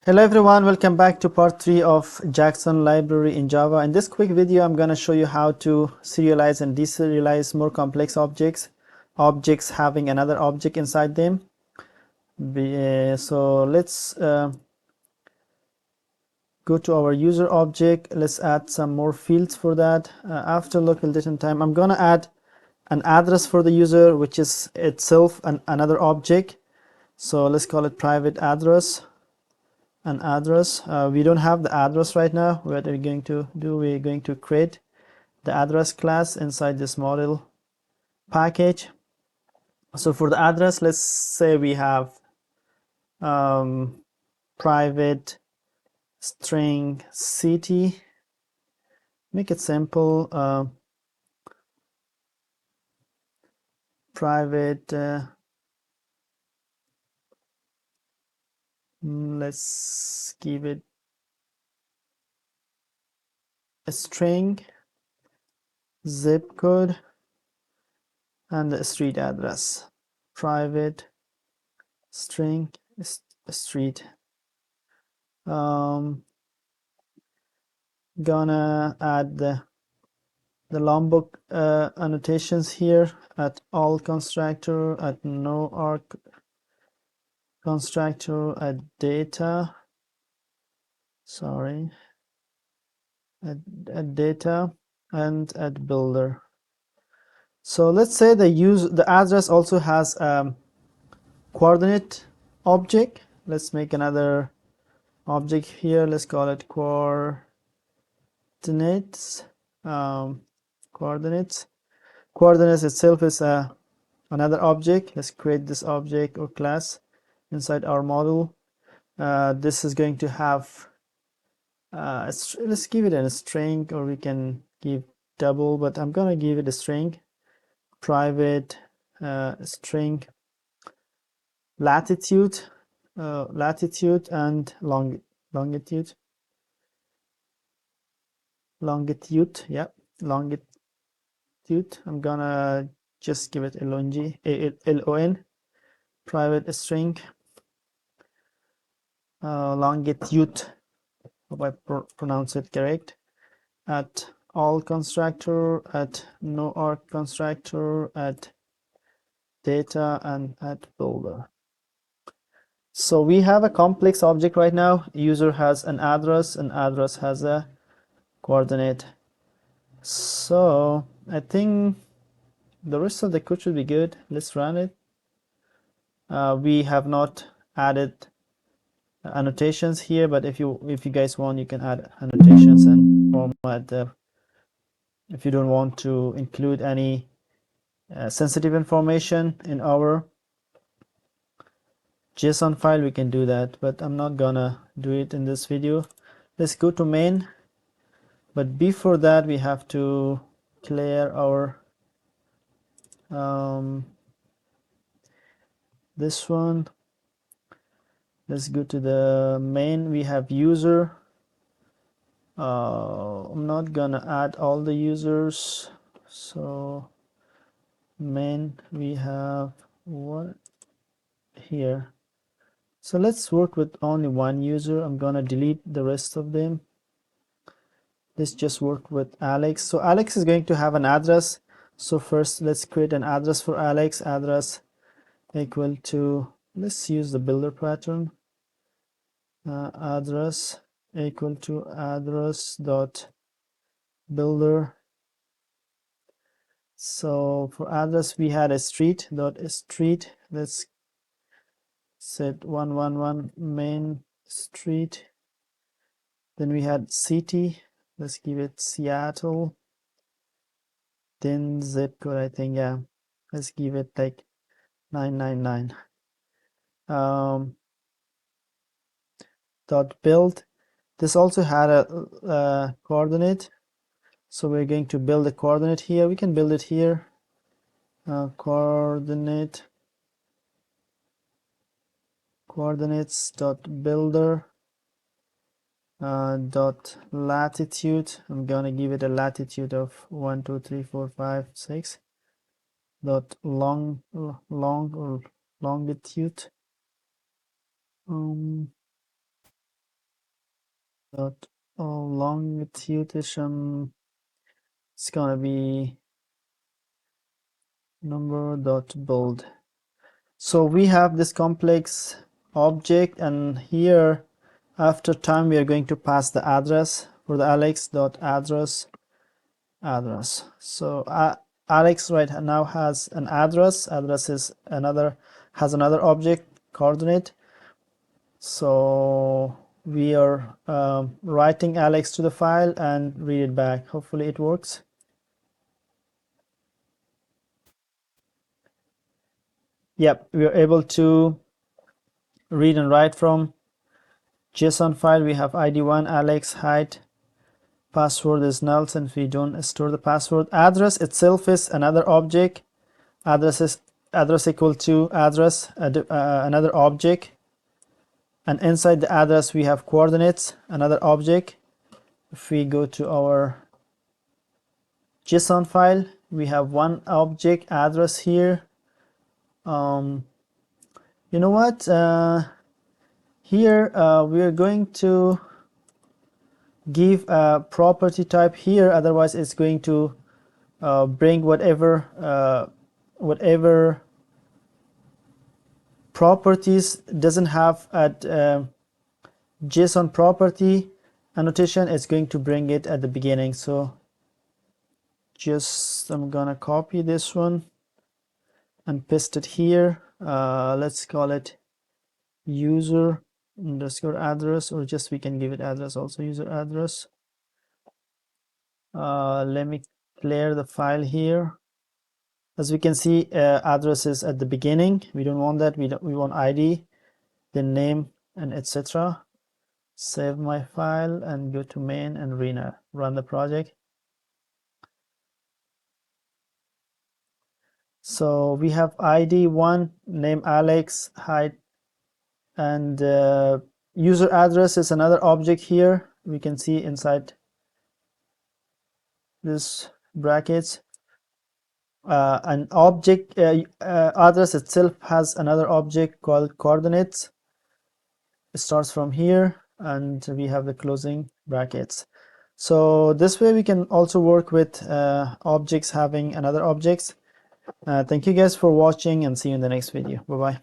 Hello everyone, welcome back to part 3 of JSON library in Java. In this quick video, I'm going to show you how to serialize and deserialize more complex objects having another object inside them. So let's go to our user object. Let's add some more fields for that. After local date and time, I'm going to add an address for the user, which is itself another object. So let's call it private address. An address. We don't have the address right now. What are we going to do? We're going to create the address class inside this model package. So for the address, let's say we have private string city. Make it simple. Private let's give it a string, zip code, and the street address. Private string street. Gonna add the Lombok annotations here at all constructor, at no arc constructor, at data, sorry, at data, and at builder. So let's say the address also has coordinate object. Let's make another object here. Let's call it coordinates. Coordinates itself is another object. Let's create this object or class inside our model. This is going to have let's give it a string, or we can give double, but I'm gonna give it a string. Private string latitude and longitude. Yeah, longitude. I'm gonna just give it lon. Private string longitude. Hope I pronounce it correct. At all constructor, at no arc constructor, at data, and at builder. So we have a complex object right now. User has an address has a coordinate. So I think the rest of the code should be good. Let's run it. We have not added annotations here, but if you guys want, you can add annotations and format the, if you don't want to include any sensitive information in our JSON file, we can do that, but I'm not gonna do it in this video. Let's go to main, but before that we have to clear our this one. Let's go to the main. We have user. I'm not gonna add all the users, so main we have what here. So let's work with only one user. I'm gonna delete the rest of them. Let's just work with Alex. So Alex is going to have an address. So first let's create an address for Alex. Address equal to, let's use the builder pattern. Address equal to address dot builder. So for address we had a street dot street. Let's set 111 main street. Then we had city. Let's give it Seattle. Then zip code, I think, yeah, let's give it like 999. Dot build. This also had a coordinate, so we're going to build a coordinate here. We can build it here. Coordinates dot builder dot latitude. I'm gonna give it a latitude of 1 2 3 4 5 6 dot longitude. dot longitude, it's gonna be number dot build. So we have this complex object, and here after time we are going to pass the address for the alex dot address. So alex right now has an address. Address is has another object coordinate. So we are writing alex to the file and read it back. Hopefully it works. Yep, we are able to read and write from JSON file. We have id1 alex height, password is null since we don't store the password. Address itself is another object. Address equal to address, another object, and inside the address we have coordinates, another object. If we go to our JSON file, we have one object address here. You know what? Here we are going to give a property type here, otherwise it's going to bring whatever properties doesn't have at JSON property annotation, it's going to bring it at the beginning. So I'm gonna copy this one and paste it here. Let's call it user underscore address, or just we can give it address also, user address. Let me clear the file here. As we can see, address is at the beginning. We don't want that. We want ID, then name, and etc. Save my file and go to main and run the project. So we have ID1, name Alex, height, and user address is another object here. We can see inside this brackets. An object address itself has another object called coordinates. It starts from here, and we have the closing brackets. So this way we can also work with objects having another objects. Thank you guys for watching, and see you in the next video. Bye bye.